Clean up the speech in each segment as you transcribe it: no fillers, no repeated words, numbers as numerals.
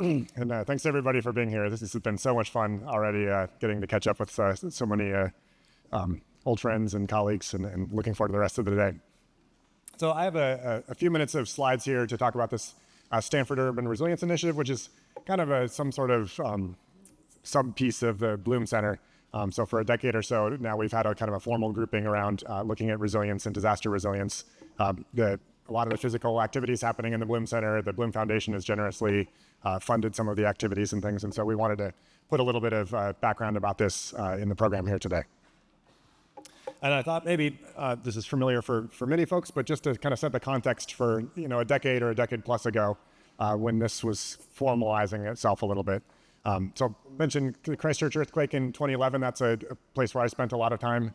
And thanks everybody for being here. This has been so much fun already, getting to catch up with so many old friends and colleagues, and looking forward to the rest of the day. So I have a few minutes of slides here to talk about this Stanford Urban Resilience Initiative, which is kind of some sort of sub-piece of the Bloom Center. So for a decade or so now, we've had a kind of a formal grouping around looking at resilience and disaster resilience. A lot of the physical activities happening in the Bloom Center, the Bloom Foundation has generously funded some of the activities and things, and so we wanted to put a little bit of background about this in the program here today. And I thought maybe this is familiar for many folks, but just to kind of set the context for a decade or a decade plus ago, when this was formalizing itself a little bit. So I mentioned the Christchurch earthquake in 2011. That's a place where I spent a lot of time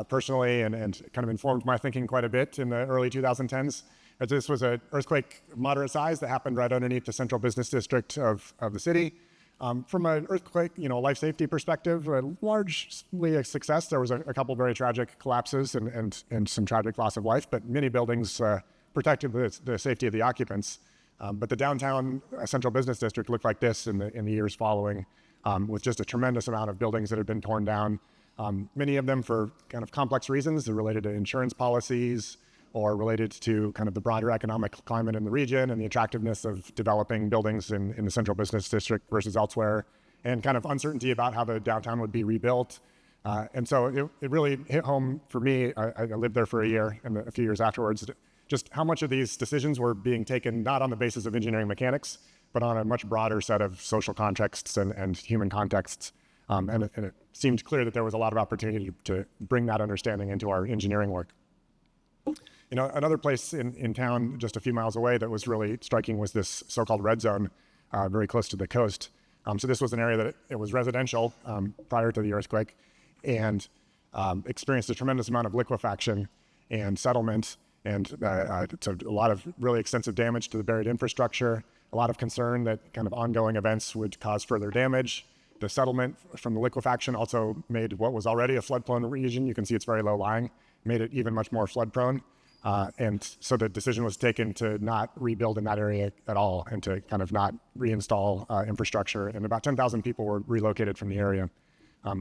personally, and kind of informed my thinking quite a bit in the early 2010s. As this was an earthquake moderate size that happened right underneath the central business district of the city. From an earthquake, life safety perspective, largely a success. There was a couple very tragic collapses and some tragic loss of life, but many buildings protected the safety of the occupants. But the downtown central business district looked like this in the years following, with just a tremendous amount of buildings that had been torn down. Many of them for kind of complex reasons. They're related to insurance policies or related to kind of the broader economic climate in the region and the attractiveness of developing buildings in the central business district versus elsewhere, and kind of uncertainty about how the downtown would be rebuilt. And so it really hit home for me. I lived there for a year and a few years afterwards, just how much of these decisions were being taken not on the basis of engineering mechanics, but on a much broader set of social contexts and human contexts. And it seemed clear that there was a lot of opportunity to bring that understanding into our engineering work. Another place in town just a few miles away that was really striking was this so-called red zone, very close to the coast. So this was an area that it was residential prior to the earthquake, and experienced a tremendous amount of liquefaction and settlement, and so a lot of really extensive damage to the buried infrastructure, a lot of concern that kind of ongoing events would cause further damage. The settlement from the liquefaction also made what was already a flood-prone region, you can see it's very low-lying, made it even much more flood-prone. And so the decision was taken to not rebuild in that area at all, and to kind of not reinstall infrastructure. And about 10,000 people were relocated from the area.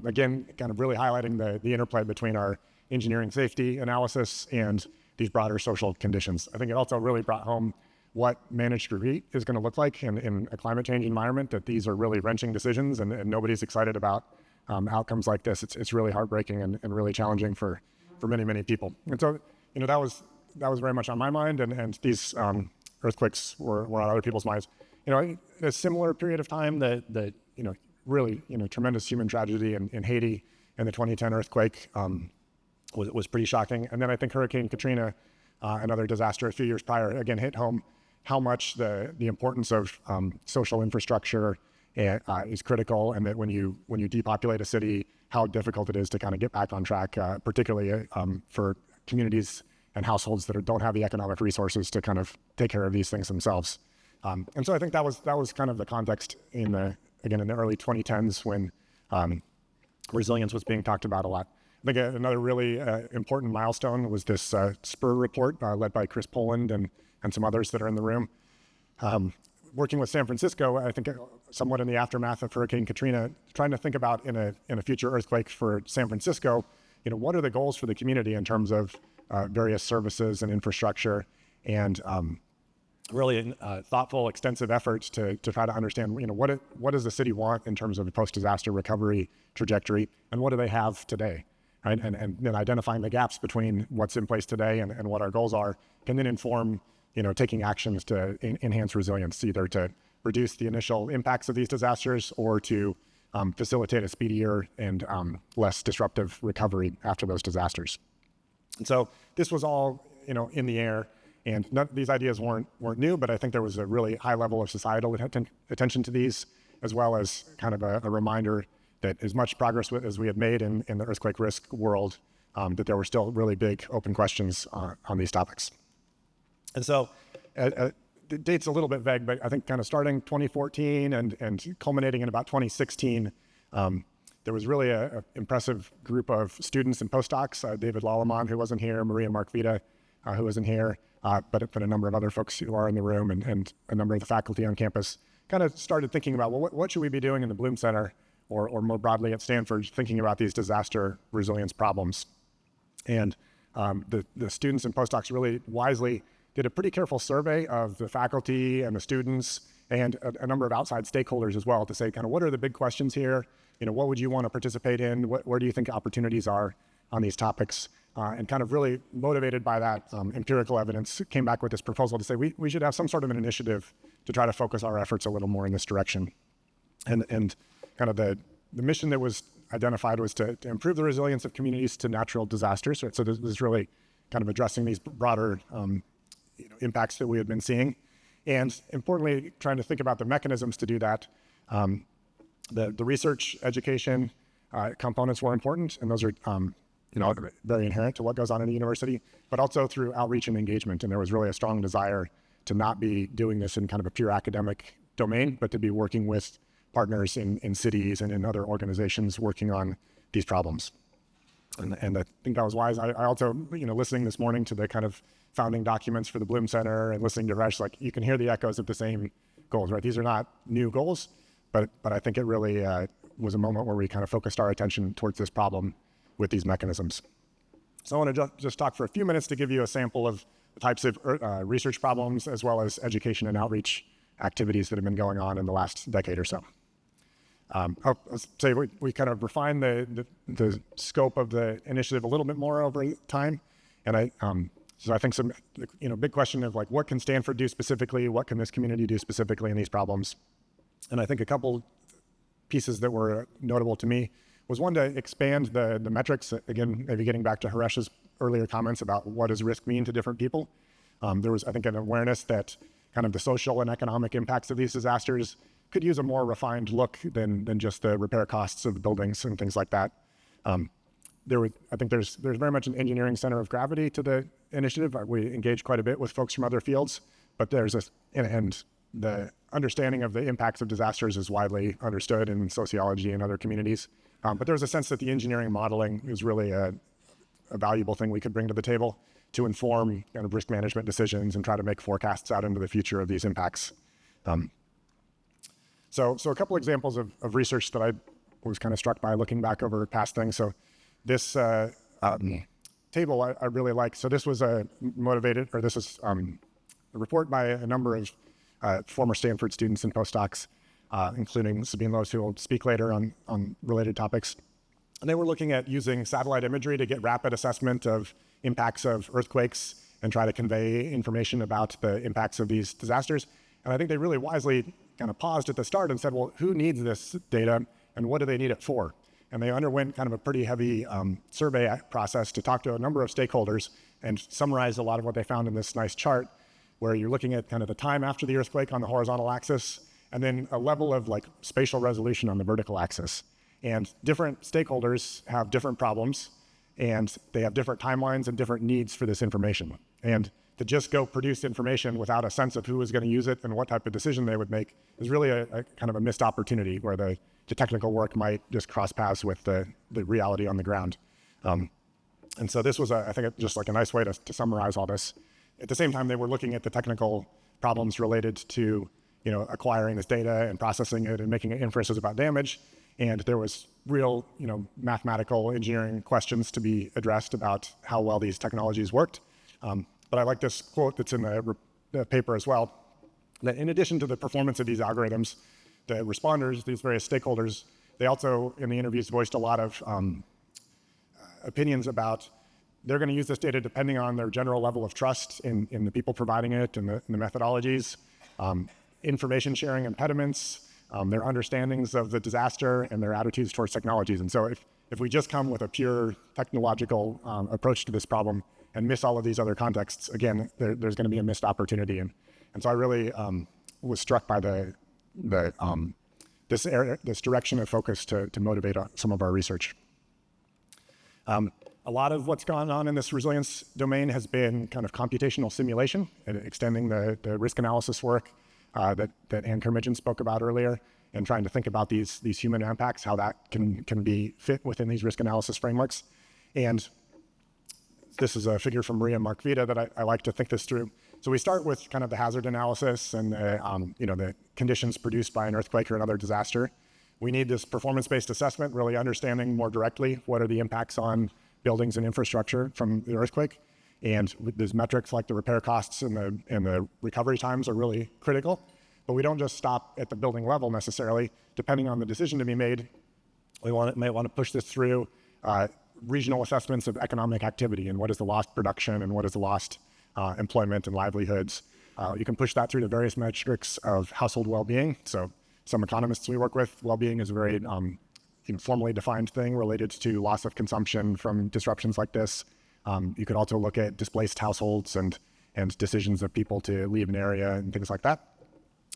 Again, kind of really highlighting the interplay between our engineering safety analysis and these broader social conditions. I think it also really brought home what managed retreat is going to look like in a climate change environment, that these are really wrenching decisions, and nobody's excited about outcomes like this. It's really heartbreaking and really challenging for many, many people. And so, that was very much on my mind, and these earthquakes were on other people's minds. A similar period of time that really tremendous human tragedy in Haiti, and the 2010 earthquake was pretty shocking. And then I think Hurricane Katrina, another disaster a few years prior, again hit home how much the importance of social infrastructure is critical, and that when you depopulate a city, how difficult it is to kind of get back on track, particularly for communities and households that don't have the economic resources to kind of take care of these things themselves. And so I think that was kind of the context in the early 2010s when resilience was being talked about a lot. I think another really important milestone was this SPUR report led by Chris Poland and some others that are in the room. Working with San Francisco, I think somewhat in the aftermath of Hurricane Katrina, trying to think about in a future earthquake for San Francisco, what are the goals for the community in terms of various services and infrastructure, and really thoughtful, extensive efforts to try to understand, what does the city want in terms of a post-disaster recovery trajectory, and what do they have today, right? And then identifying the gaps between what's in place today and what our goals are can then inform, taking actions to enhance resilience, either to reduce the initial impacts of these disasters or to facilitate a speedier and less disruptive recovery after those disasters. And so this was all, in the air, and these ideas weren't new, but I think there was a really high level of societal attention to these, as well as kind of a reminder that as much progress as we had made in the earthquake risk world, that there were still really big open questions on these topics. And so the date's a little bit vague, but I think kind of starting 2014 and culminating in about 2016, there was really an impressive group of students and postdocs, David Lallemand, who wasn't here, Maria Markvita, who wasn't here, but a number of other folks who are in the room, and a number of the faculty on campus, kind of started thinking about, well, what should we be doing in the Bloom Center or more broadly at Stanford, thinking about these disaster resilience problems. And the students and postdocs really wisely did a pretty careful survey of the faculty and the students and a number of outside stakeholders as well to say kind of what are the big questions here? What would you want to participate in? Where do you think opportunities are on these topics? And kind of really motivated by that empirical evidence, came back with this proposal to say we should have some sort of an initiative to try to focus our efforts a little more in this direction. And kind of the mission that was identified was to improve the resilience of communities to natural disasters. So this is really kind of addressing these broader impacts that we had been seeing. And importantly, trying to think about the mechanisms to do that. The research education components were important, and those are very inherent to what goes on in the university, but also through outreach and engagement. And there was really a strong desire to not be doing this in kind of a pure academic domain, but to be working with partners in cities and in other organizations working on these problems. And I think that was wise. I also, listening this morning to the kind of founding documents for the Bloom Center and listening to Resh, like you can hear the echoes of the same goals, right? These are not new goals, but I think it really was a moment where we kind of focused our attention towards this problem with these mechanisms. So I want to just talk for a few minutes to give you a sample of the types of research problems as well as education and outreach activities that have been going on in the last decade or so. I'll say we kind of refined the scope of the initiative a little bit more over time. And so I think some, big question of like, what can Stanford do specifically? What can this community do specifically in these problems? And I think a couple pieces that were notable to me was one to expand the metrics. Again, maybe getting back to Haresh's earlier comments about what does risk mean to different people. There was, I think, an awareness that kind of the social and economic impacts of these disasters could use a more refined look than just the repair costs of buildings and things like that. I think there's very much an engineering center of gravity to the initiative. We engage quite a bit with folks from other fields, but and the understanding of the impacts of disasters is widely understood in sociology and other communities. But there's a sense that the engineering modeling is really a valuable thing we could bring to the table to inform kind of risk management decisions and try to make forecasts out into the future of these impacts. So a couple examples of research that I was kind of struck by looking back over past things. So this table I really like. So this was a report by a number of former Stanford students and postdocs, including Sabine Loos, who will speak later on related topics. And they were looking at using satellite imagery to get rapid assessment of impacts of earthquakes and try to convey information about the impacts of these disasters. And I think they really wisely kind of paused at the start and said, well, who needs this data and what do they need it for? And they underwent kind of a pretty heavy survey process to talk to a number of stakeholders and summarize a lot of what they found in this nice chart, where you're looking at kind of the time after the earthquake on the horizontal axis, and then a level of like spatial resolution on the vertical axis. And different stakeholders have different problems, and they have different timelines and different needs for this information. And to just go produce information without a sense of who is going to use it and what type of decision they would make is really a kind of a missed opportunity where the technical work might just cross paths with the reality on the ground. And so this was, I think, just like a nice way to summarize all this. At the same time, they were looking at the technical problems related to acquiring this data and processing it and making inferences about damage. And there was real mathematical engineering questions to be addressed about how well these technologies worked. But I like this quote that's in the paper as well, that in addition to the performance of these algorithms, the responders, these various stakeholders, they also, in the interviews, voiced a lot of opinions about they're going to use this data depending on their general level of trust in the people providing it and the methodologies, information sharing impediments, their understandings of the disaster, and their attitudes towards technologies. And so if we just come with a pure technological approach to this problem and miss all of these other contexts, again, there's going to be a missed opportunity. And so I really was struck by this direction of focus to motivate some of our research. A lot of what's gone on in this resilience domain has been kind of computational simulation and extending the risk analysis work that Ann Kermidgen spoke about earlier, and trying to think about these human impacts, how that can be fit within these risk analysis frameworks. And this is a figure from Maria Markvita that I like to think this through. So we start with kind of the hazard analysis and the conditions produced by an earthquake or another disaster. We need this performance-based assessment, really understanding more directly what are the impacts on buildings and infrastructure from the earthquake. And these metrics like the repair costs and the recovery times are really critical. But we don't just stop at the building level necessarily. Depending on the decision to be made, we might want to push this through regional assessments of economic activity and what is the lost production and what is the lost employment and livelihoods. You can push that through to various metrics of household well-being. So some economists we work with, well-being is a very formally defined thing related to loss of consumption from disruptions like this. You could also look at displaced households and decisions of people to leave an area and things like that.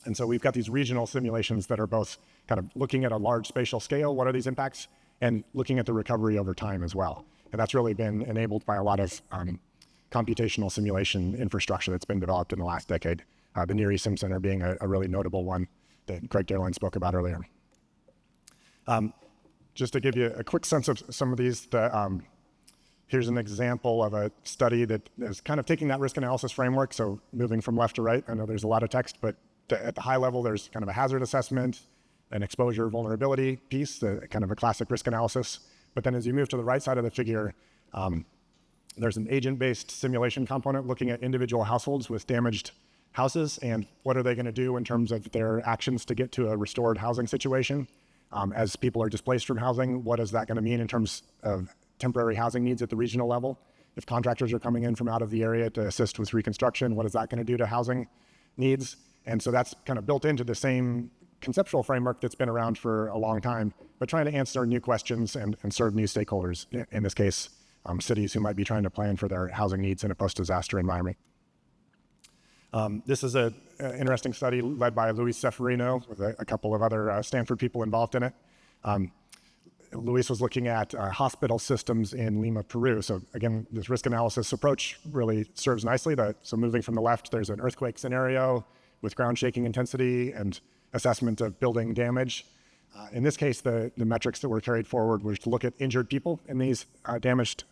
And so we've got these regional simulations that are both kind of looking at a large spatial scale, what are these impacts, and looking at the recovery over time as well. And that's really been enabled by a lot of computational simulation infrastructure that's been developed in the last decade. The Near East Sim Center being a really notable one that Craig Derline spoke about earlier. Just to give you a quick sense of some of these, here's an example of a study that is kind of taking that risk analysis framework, so moving from left to right. I know there's a lot of text, but at the high level, there's kind of a hazard assessment, an exposure vulnerability piece, kind of a classic risk analysis. But then as you move to the right side of the figure, there's an agent-based simulation component looking at individual households with damaged houses and what are they going to do in terms of their actions to get to a restored housing situation. As people are displaced from housing, what is that going to mean in terms of temporary housing needs at the regional level? If contractors are coming in from out of the area to assist with reconstruction, what is that going to do to housing needs? And so that's kind of built into the same conceptual framework that's been around for a long time, but trying to answer new questions and serve new stakeholders, in this case, cities who might be trying to plan for their housing needs in a post-disaster environment. This is an interesting study led by Luis Ceferino with a couple of other Stanford people involved in it. Luis was looking at hospital systems in Lima, Peru. So again, this risk analysis approach really serves nicely. So moving from the left, there's an earthquake scenario with ground shaking intensity and assessment of building damage. In this case, the metrics that were carried forward was to look at injured people in these damaged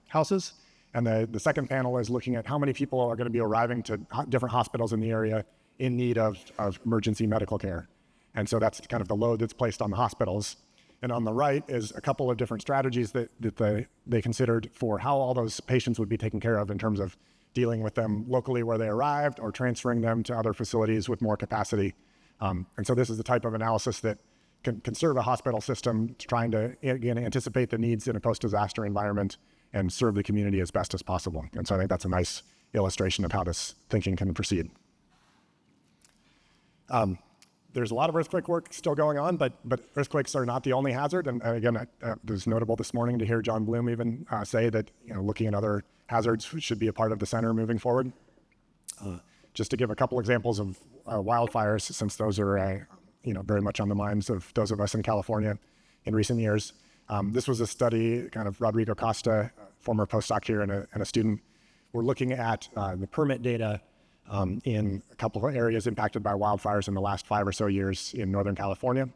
houses. And the second panel is looking at how many people are going to be arriving to different hospitals in the area in need of emergency medical care. And so that's kind of the load that's placed on the hospitals. And on the right is a couple of different strategies that they considered for how all those patients would be taken care of in terms of dealing with them locally where they arrived or transferring them to other facilities with more capacity. And so this is the type of analysis that can serve a hospital system trying to, again, anticipate the needs in a post-disaster environment and serve the community as best as possible. And so I think that's a nice illustration of how this thinking can proceed. There's a lot of earthquake work still going on, but earthquakes are not the only hazard. And again, it was notable this morning to hear John Bloom even say that looking at other hazards should be a part of the center moving forward. Just to give a couple examples of wildfires, since those are very much on the minds of those of us in California in recent years. This was a study, kind of Rodrigo Costa, former postdoc here and a student. We're looking at the permit data in a couple of areas impacted by wildfires in the last 5 or so years in Northern California.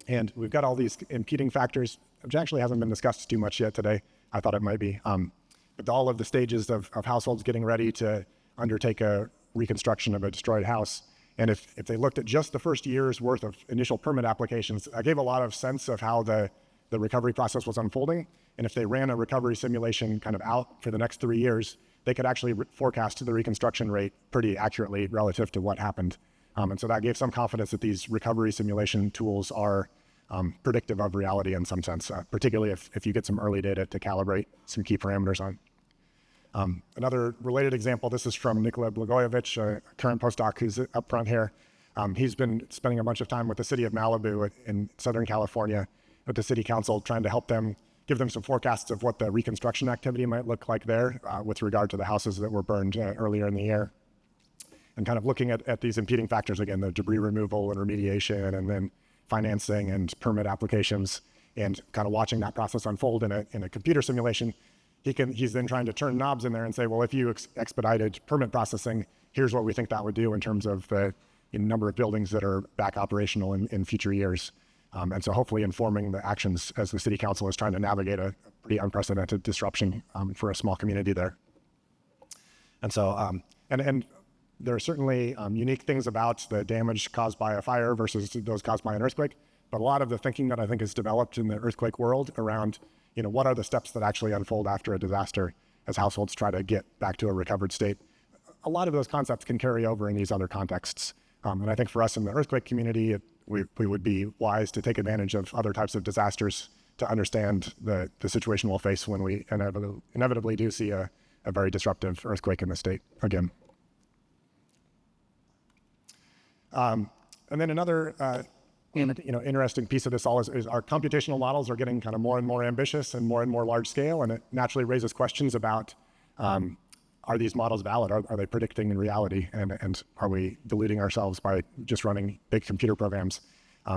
And we've got all these impeding factors, which actually hasn't been discussed too much yet today. I thought it might be. But all of the stages of households getting ready to undertake a reconstruction of a destroyed house. And if they looked at just the first year's worth of initial permit applications, I gave a lot of sense of how the recovery process was unfolding. And if they ran a recovery simulation kind of out for the next 3 years, they could actually forecast the reconstruction rate pretty accurately relative to what happened. And so that gave some confidence that these recovery simulation tools are predictive of reality in some sense, particularly if you get some early data to calibrate some key parameters on. Another related example, this is from Nikola Blagojevich, a current postdoc who's up front here. He's been spending a bunch of time with the city of Malibu in Southern California with the city council, trying to help them, give them some forecasts of what the reconstruction activity might look like there with regard to the houses that were burned earlier in the year. And kind of looking at these impeding factors, again, the debris removal and remediation, and then financing and permit applications, and kind of watching that process unfold in a computer simulation. He's then trying to turn knobs in there and say, well, if you expedited permit processing, here's what we think that would do in terms of the number of buildings that are back operational in future years. And so hopefully informing the actions as the city council is trying to navigate a pretty unprecedented disruption for a small community there. And so, and There are certainly unique things about the damage caused by a fire versus those caused by an earthquake, but a lot of the thinking that I think is developed in the earthquake world around, what are the steps that actually unfold after a disaster as households try to get back to a recovered state. A lot of those concepts can carry over in these other contexts. And I think for us in the earthquake community, we would be wise to take advantage of other types of disasters to understand the situation we'll face when we inevitably do see a very disruptive earthquake in the state again. And then another interesting piece of this all is our computational models are getting kind of more and more ambitious and more large scale, and it naturally raises questions about are these models valid? Are they predicting in reality? And are we deluding ourselves by just running big computer programs?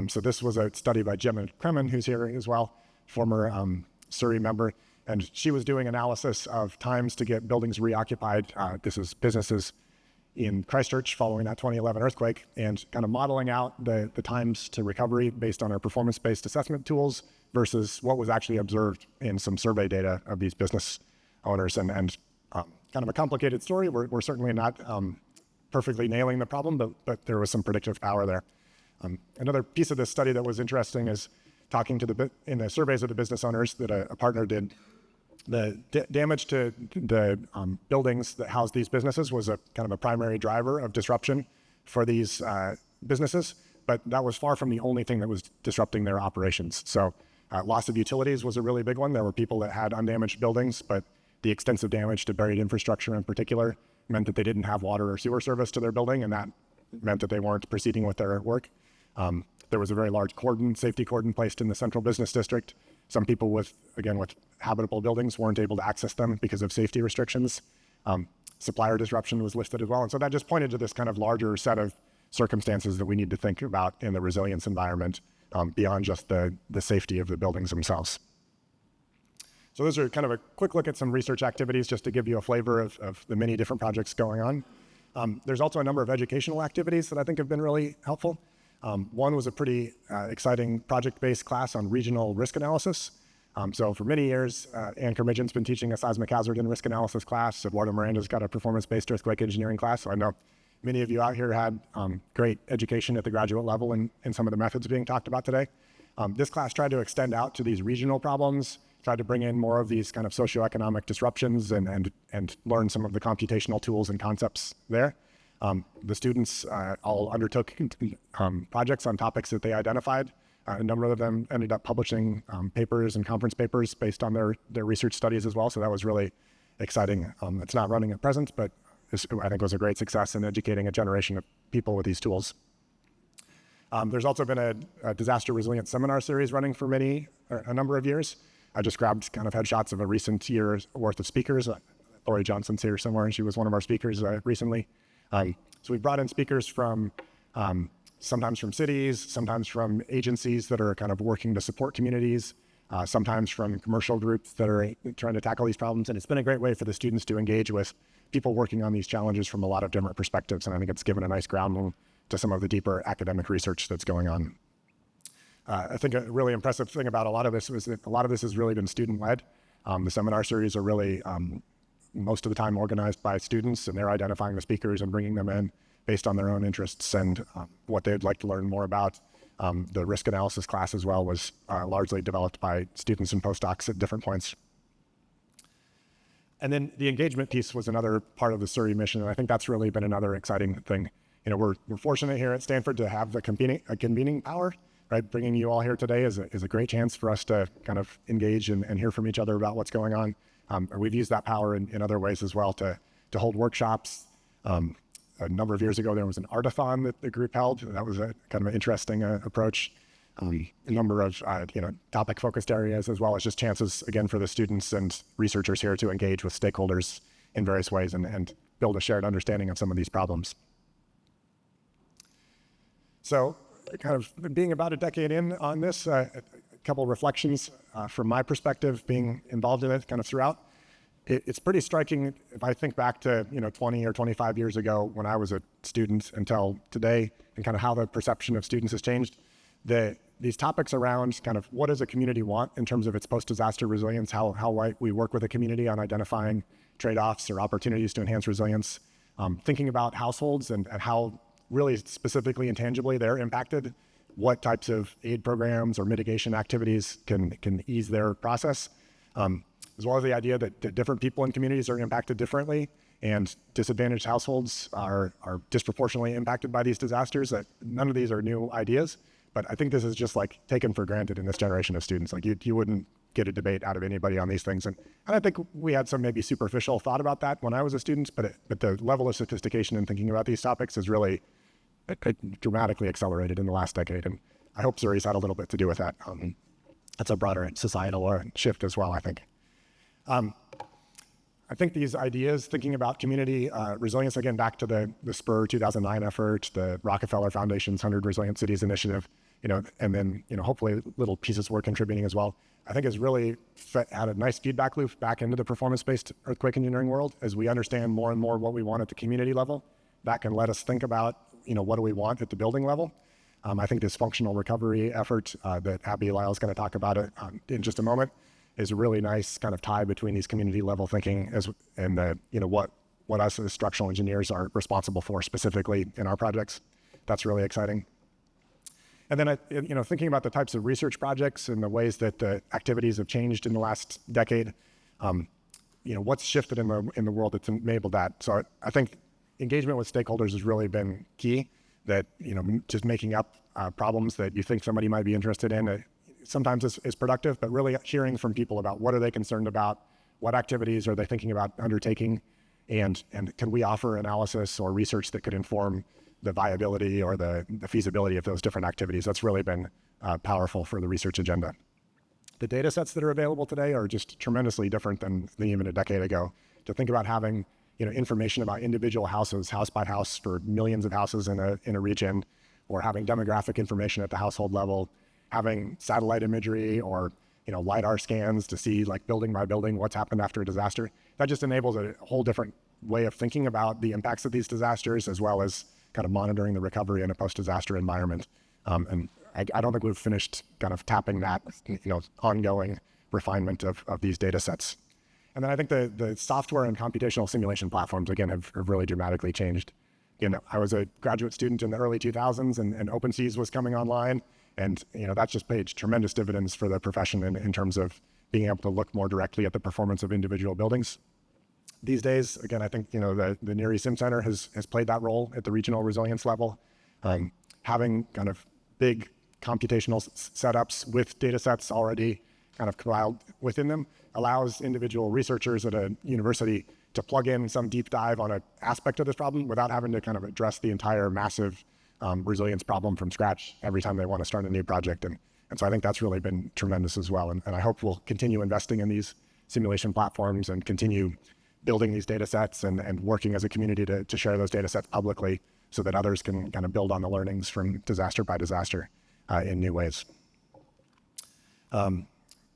So this was a study by Gemma Kremen, who's here as well, former Surrey member, and she was doing analysis of times to get buildings reoccupied. This is businesses in Christchurch following that 2011 earthquake, and kind of modeling out the times to recovery based on our performance-based assessment tools versus what was actually observed in some survey data of these business owners. And kind of a complicated story. We're certainly not perfectly nailing the problem, but there was some predictive power there. Another piece of this study that was interesting is talking to in the surveys of the business owners that a partner did. The damage to the buildings that house these businesses was a kind of a primary driver of disruption for these businesses, but that was far from the only thing that was disrupting their operations. So loss of utilities was a really big one. There were people that had undamaged buildings, but the extensive damage to buried infrastructure in particular meant that they didn't have water or sewer service to their building, and that meant that they weren't proceeding with their work. There was a very large safety cordon placed in the central business district. Some people with habitable buildings weren't able to access them because of safety restrictions. Supplier disruption was listed as well. And so that just pointed to this kind of larger set of circumstances that we need to think about in the resilience environment beyond just the safety of the buildings themselves. So those are kind of a quick look at some research activities just to give you a flavor of the many different projects going on. There's also a number of educational activities that I think have been really helpful. One was a pretty exciting project-based class on regional risk analysis. So for many years, Ann Kermidgen's been teaching a seismic hazard and risk analysis class. Eduardo Miranda's got a performance-based earthquake engineering class. So I know many of you out here had great education at the graduate level in some of the methods being talked about today. This class tried to extend out to these regional problems, tried to bring in more of these kind of socio-economic disruptions and learn some of the computational tools and concepts there. The students all undertook projects on topics that they identified. A number of them ended up publishing papers and conference papers based on their research studies as well. So that was really exciting. It's not running at present, but I think was a great success in educating a generation of people with these tools. There's also been a disaster resilience seminar series running for a number of years. I just grabbed kind of headshots of a recent year's worth of speakers. Lori Johnson's here somewhere, and she was one of our speakers recently. So we brought in speakers from sometimes from cities, sometimes from agencies that are kind of working to support communities, sometimes from commercial groups that are trying to tackle these problems. And it's been a great way for the students to engage with people working on these challenges from a lot of different perspectives. And I think it's given a nice grounding to some of the deeper academic research that's going on. I think a really impressive thing about a lot of this was that a lot of this has really been student-led. The seminar series are really most of the time organized by students, and they're identifying the speakers and bringing them in based on their own interests and what they'd like to learn more about. The risk analysis class as well was largely developed by students and postdocs at different points. And then the engagement piece was another part of the Surrey mission, and I think that's really been another exciting thing. We're fortunate here at Stanford to have the convening power. Right, bringing you all here today is a great chance for us to kind of engage and hear from each other about what's going on. We've used that power in other ways as well to hold workshops. A number of years ago, there was an artathon that the group held. That was a kind of an interesting approach. A number of topic-focused areas, as well as just chances, again, for the students and researchers here to engage with stakeholders in various ways and build a shared understanding of some of these problems. So, kind of being about a decade in on this, a couple of reflections from my perspective, being involved in it kind of throughout. It's pretty striking if I think back to 20 or 25 years ago when I was a student until today, and kind of how the perception of students has changed. These topics around kind of what does a community want in terms of its post-disaster resilience, how we work with a community on identifying trade-offs or opportunities to enhance resilience, thinking about households and how really specifically and tangibly they're impacted, what types of aid programs or mitigation activities can ease their process, as well as the idea that different people in communities are impacted differently, and disadvantaged households are disproportionately impacted by these disasters. That none of these are new ideas, but I think this is just like taken for granted in this generation of students. Like you wouldn't get a debate out of anybody on these things. And I think we had some maybe superficial thought about that when I was a student, but the level of sophistication in thinking about these topics is really dramatically accelerated in the last decade. And I hope Zuri's had a little bit to do with that. That's a broader societal shift as well, I think. I think these ideas, thinking about community resilience, again, back to the Spur 2009 effort, the Rockefeller Foundation's 100 Resilient Cities Initiative, and then, hopefully little pieces we're contributing as well, I think has really had a nice feedback loop back into the performance-based earthquake engineering world. As we understand more and more what we want at the community level, that can let us think about, what do we want at the building level. I think this functional recovery effort that Abby Lyle is going to talk about it in just a moment is a really nice kind of tie between these community level thinking and what us as structural engineers are responsible for specifically in our projects. That's really exciting. And then, thinking about the types of research projects and the ways that the activities have changed in the last decade, what's shifted in the world that's enabled that. So I think engagement with stakeholders has really been key. That just making up problems that you think somebody might be interested in sometimes is productive, but really hearing from people about what are they concerned about, what activities are they thinking about undertaking, and can we offer analysis or research that could inform the viability or the feasibility of those different activities. That's really been powerful for the research agenda. The data sets that are available today are just tremendously different than even a decade ago. To think about having information about individual houses, house by house, for millions of houses in a region, or having demographic information at the household level, having satellite imagery or LiDAR scans to see, like, building by building what's happened after a disaster. That just enables a whole different way of thinking about the impacts of these disasters, as well as kind of monitoring the recovery in a post-disaster environment. And I don't think we've finished kind of tapping that ongoing refinement of these data sets. And then I think the software and computational simulation platforms, again, have really dramatically changed. I was a graduate student in the early 2000s, and OpenSeas was coming online. And that's just paid tremendous dividends for the profession in terms of being able to look more directly at the performance of individual buildings. These days, again, I think the Near East Sim Center has played that role at the regional resilience level. Having kind of big computational setups with data sets already kind of compiled within them allows individual researchers at a university to plug in some deep dive on an aspect of this problem without having to kind of address the entire massive resilience problem from scratch every time they want to start a new project. And so I think that's really been tremendous as well. And I hope we'll continue investing in these simulation platforms and continue building these data sets and working as a community to share those data sets publicly so that others can kind of build on the learnings from disaster by disaster in new ways.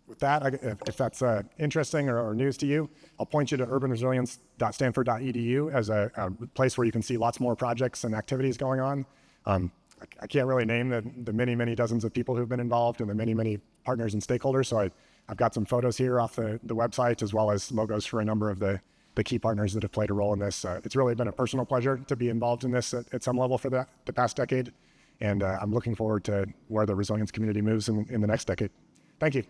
With that, if that's interesting or news to you, I'll point you to urbanresilience.stanford.edu as a place where you can see lots more projects and activities going on. I can't really name the many, many dozens of people who've been involved and the many, many partners and stakeholders. So I've got some photos here off the website, as well as logos for a number of the key partners that have played a role in this. It's really been a personal pleasure to be involved in this at some level for the past decade. And I'm looking forward to where the resilience community moves in the next decade. Thank you.